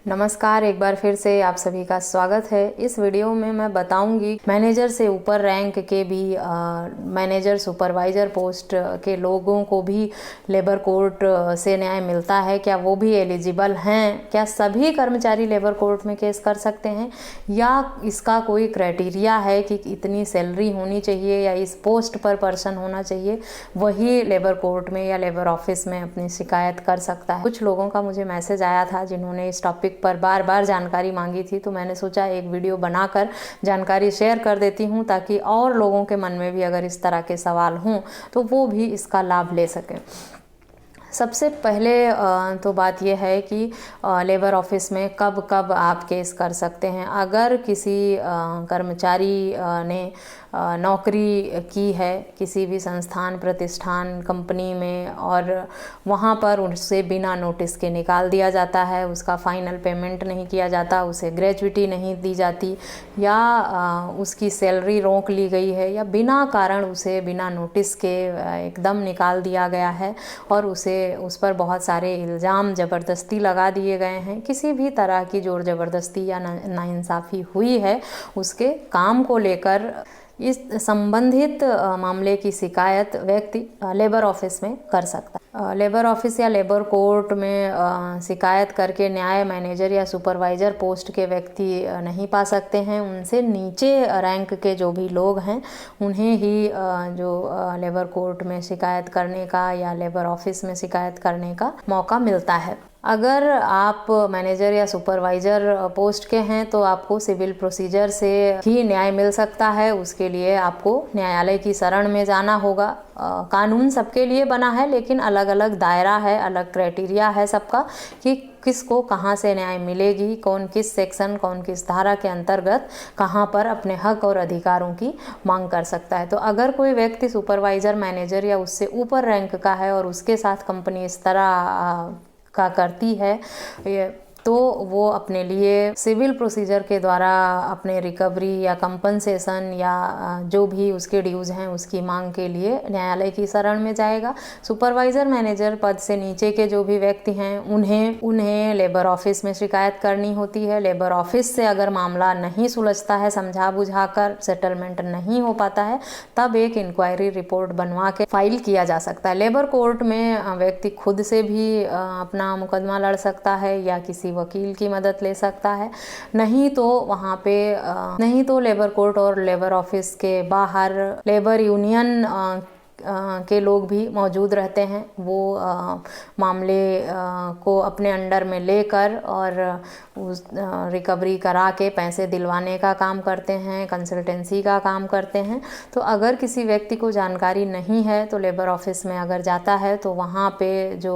नमस्कार, एक बार फिर से आप सभी का स्वागत है। इस वीडियो में मैं बताऊंगी मैनेजर से ऊपर रैंक के भी मैनेजर सुपरवाइज़र पोस्ट के लोगों को भी लेबर कोर्ट से न्याय मिलता है। क्या वो भी एलिजिबल हैं? क्या सभी कर्मचारी लेबर कोर्ट में केस कर सकते हैं, या इसका कोई क्राइटेरिया है कि इतनी सैलरी होनी चाहिए या इस पोस्ट पर पर्सन होना चाहिए, वही लेबर कोर्ट में या लेबर ऑफिस में अपनी शिकायत कर सकता है। कुछ लोगों का मुझे मैसेज आया था जिन्होंने इस टॉपिक पर बार बार जानकारी मांगी थी, तो मैंने सोचा एक वीडियो बनाकर जानकारी शेयर कर देती हूँ, ताकि और लोगों के मन में भी अगर इस तरह के सवाल हों तो वो भी इसका लाभ ले सकें। सबसे पहले तो बात यह है कि लेबर ऑफिस में कब कब आप केस कर सकते हैं। अगर किसी कर्मचारी ने नौकरी की है किसी भी संस्थान, प्रतिष्ठान, कंपनी में, और वहाँ पर उससे बिना नोटिस के निकाल दिया जाता है, उसका फाइनल पेमेंट नहीं किया जाता, उसे ग्रेजुइटी नहीं दी जाती, या उसकी सैलरी रोक ली गई है, या बिना कारण उसे बिना नोटिस के एकदम निकाल दिया गया है और उस पर बहुत सारे इल्ज़ाम ज़बरदस्ती लगा दिए गए हैं, किसी भी तरह की ज़ोर ज़बरदस्ती या नाइंसाफ़ी हुई है, उसके काम को लेकर इस संबंधित मामले की शिकायत व्यक्ति लेबर ऑफिस में कर सकता है। लेबर ऑफिस या लेबर कोर्ट में शिकायत करके न्याय मैनेजर या सुपरवाइज़र पोस्ट के व्यक्ति नहीं पा सकते हैं। उनसे नीचे रैंक के जो भी लोग हैं उन्हें ही जो लेबर कोर्ट में शिकायत करने का या लेबर ऑफिस में शिकायत करने का मौका मिलता है। अगर आप मैनेजर या सुपरवाइज़र पोस्ट के हैं तो आपको सिविल प्रोसीजर से ही न्याय मिल सकता है। उसके लिए आपको न्यायालय की शरण में जाना होगा। कानून सबके लिए बना है, लेकिन अलग अलग दायरा है, अलग क्राइटेरिया है सबका कि किसको कहाँ से न्याय मिलेगी, कौन किस सेक्शन, कौन किस धारा के अंतर्गत कहाँ पर अपने हक और अधिकारों की मांग कर सकता है। तो अगर कोई व्यक्ति सुपरवाइज़र, मैनेजर या उससे ऊपर रैंक का है और उसके साथ कंपनी इस तरह का करती है, तो वो अपने लिए सिविल प्रोसीजर के द्वारा अपने रिकवरी या कंपनसेशन या जो भी उसके ड्यूज़ हैं उसकी मांग के लिए न्यायालय की शरण में जाएगा। सुपरवाइज़र, मैनेजर पद से नीचे के जो भी व्यक्ति हैं उन्हें लेबर ऑफिस में शिकायत करनी होती है। लेबर ऑफिस से अगर मामला नहीं सुलझता है, समझा बुझाकर सेटलमेंट नहीं हो पाता है, तब एक इंक्वायरी रिपोर्ट बनवा के फाइल किया जा सकता है। लेबर कोर्ट में व्यक्ति खुद से भी अपना मुकदमा लड़ सकता है या किसी वकील की मदद ले सकता है। नहीं तो लेबर कोर्ट और लेबर ऑफिस के बाहर लेबर यूनियन के लोग भी मौजूद रहते हैं। वो मामले को अपने अंडर में लेकर और उस रिकवरी करा के पैसे दिलवाने का काम करते हैं, कंसल्टेंसी का काम करते हैं। तो अगर किसी व्यक्ति को जानकारी नहीं है तो लेबर ऑफिस में अगर जाता है तो वहाँ पे जो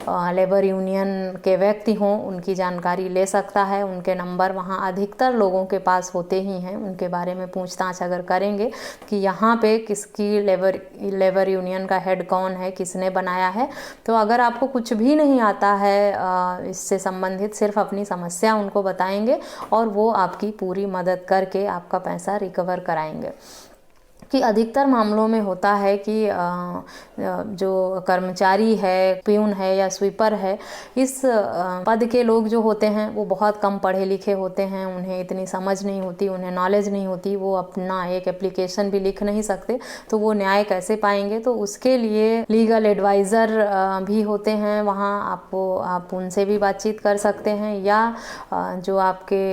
लेबर यूनियन के व्यक्ति हों उनकी जानकारी ले सकता है। उनके नंबर वहाँ अधिकतर लोगों के पास होते ही हैं। उनके बारे में पूछताछ अगर करेंगे कि यहाँ पे किसकी लेबर यूनियन का हेड कौन है, किसने बनाया है, तो अगर आपको कुछ भी नहीं आता है इससे संबंधित, सिर्फ अपनी समस्या उनको बताएंगे और वो आपकी पूरी मदद करके आपका पैसा रिकवर कराएंगे। कि अधिकतर मामलों में होता है कि जो कर्मचारी है, प्यून है या स्वीपर है, इस पद के लोग जो होते हैं वो बहुत कम पढ़े लिखे होते हैं। उन्हें इतनी समझ नहीं होती, उन्हें नॉलेज नहीं होती, वो अपना एक एप्लीकेशन भी लिख नहीं सकते, तो वो न्याय कैसे पाएंगे। तो उसके लिए लीगल एडवाइज़र भी होते हैं वहाँ, आप उनसे भी बातचीत कर सकते हैं, या जो आपके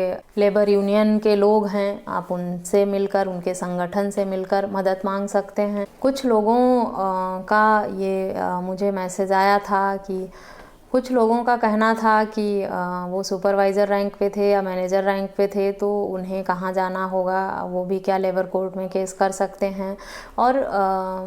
लेबर यूनियन के लोग हैं आप उनसे मिलकर, उनके संगठन से मिलकर मदद मांग सकते हैं। कुछ लोगों का ये मुझे मैसेज आया था कि कुछ लोगों का कहना था कि वो सुपरवाइज़र रैंक पे थे या मैनेजर रैंक पे थे, तो उन्हें कहाँ जाना होगा, वो भी क्या लेबर कोर्ट में केस कर सकते हैं। और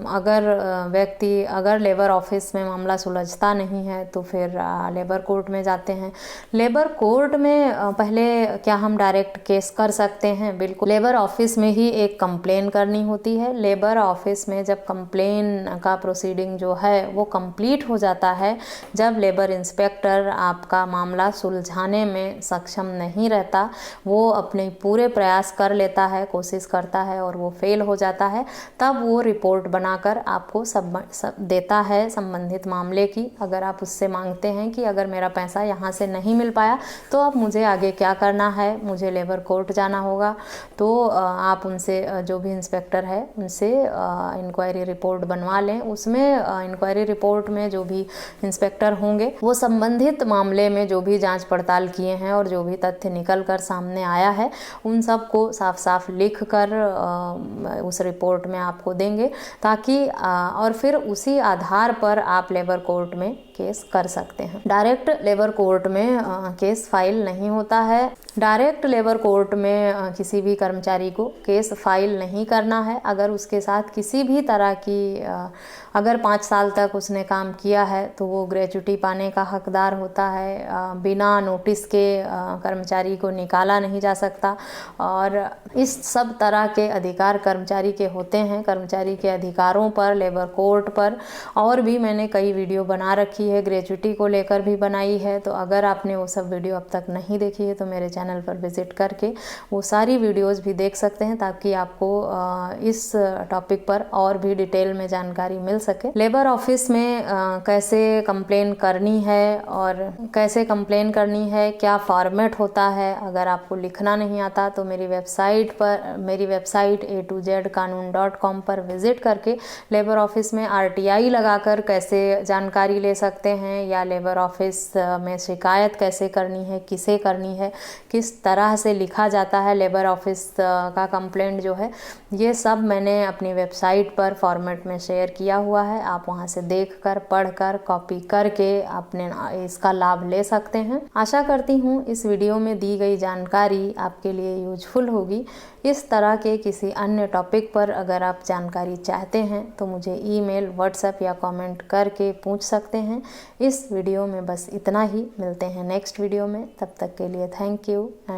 अगर लेबर ऑफिस में मामला सुलझता नहीं है तो फिर लेबर कोर्ट में जाते हैं। लेबर कोर्ट में पहले क्या हम डायरेक्ट केस कर सकते हैं? बिल्कुल, लेबर ऑफिस में ही एक कंप्लेन करनी होती है। लेबर ऑफिस में जब कंप्लेन का प्रोसीडिंग जो है वो कंप्लीट हो जाता है, जब लेबर इंस्पेक्टर आपका मामला सुलझाने में सक्षम नहीं रहता, वो अपने पूरे प्रयास कर लेता है, कोशिश करता है और वो फेल हो जाता है, तब वो रिपोर्ट बनाकर आपको सब देता है संबंधित मामले की। अगर आप उससे मांगते हैं कि अगर मेरा पैसा यहाँ से नहीं मिल पाया तो अब मुझे आगे क्या करना है, मुझे लेबर कोर्ट जाना होगा, तो आप उनसे जो भी इंस्पेक्टर है उनसे इंक्वायरी रिपोर्ट बनवा लें। उसमें इंक्वायरी रिपोर्ट में जो भी इंस्पेक्टर होंगे वो संबंधित मामले में जो भी जांच पड़ताल किए हैं और जो भी तथ्य निकल कर सामने आया है उन सब को साफ साफ लिख कर उस रिपोर्ट में आपको देंगे, ताकि और फिर उसी आधार पर आप लेबर कोर्ट में केस कर सकते हैं। डायरेक्ट लेबर कोर्ट में केस फाइल नहीं होता है। डायरेक्ट लेबर कोर्ट में किसी भी कर्मचारी को केस फाइल नहीं करना है। अगर उसके साथ किसी भी तरह की अगर 5 साल तक उसने काम किया है तो वो ग्रेच्युटी पाने का हकदार होता है। बिना नोटिस के कर्मचारी को निकाला नहीं जा सकता और इस सब तरह के अधिकार कर्मचारी के होते हैं। कर्मचारी के अधिकारों पर, लेबर कोर्ट पर और भी मैंने कई वीडियो बना रखी है, ग्रेच्युटी को लेकर भी बनाई है। तो अगर आपने वो सब वीडियो अब तक नहीं देखी है तो मेरे चैनल पर विजिट करके वो सारी वीडियोस भी देख सकते हैं, ताकि आपको इस टॉपिक पर और भी डिटेल में जानकारी मिल सके। लेबर ऑफिस में कैसे कंप्लेन करनी है और कैसे कंप्लेन करनी है, क्या फॉर्मेट होता है, अगर आपको लिखना नहीं आता तो मेरी वेबसाइट a2zkanun.com पर विजिट करके लेबर ऑफिस में RTI लगाकर कैसे जानकारी ले सकते हैं, या लेबर ऑफिस में शिकायत कैसे करनी है, किसे करनी है, किस तरह से लिखा जाता है लेबर ऑफिस का कंप्लेंट जो है, ये सब मैंने अपनी वेबसाइट पर फॉर्मेट में शेयर किया हुआ है। आप वहां से देखकर, पढ़कर, कॉपी करके अपने इसका लाभ ले सकते हैं। आशा करती हूँ इस वीडियो में दी गई जानकारी आपके लिए यूजफुल होगी। इस तरह के किसी अन्य टॉपिक पर अगर आप जानकारी चाहते हैं तो मुझे ईमेल, व्हाट्सएप या कमेंट करके पूछ सकते हैं। इस वीडियो में बस इतना ही। मिलते हैं नेक्स्ट वीडियो में, तब तक के लिए थैंक यू एंड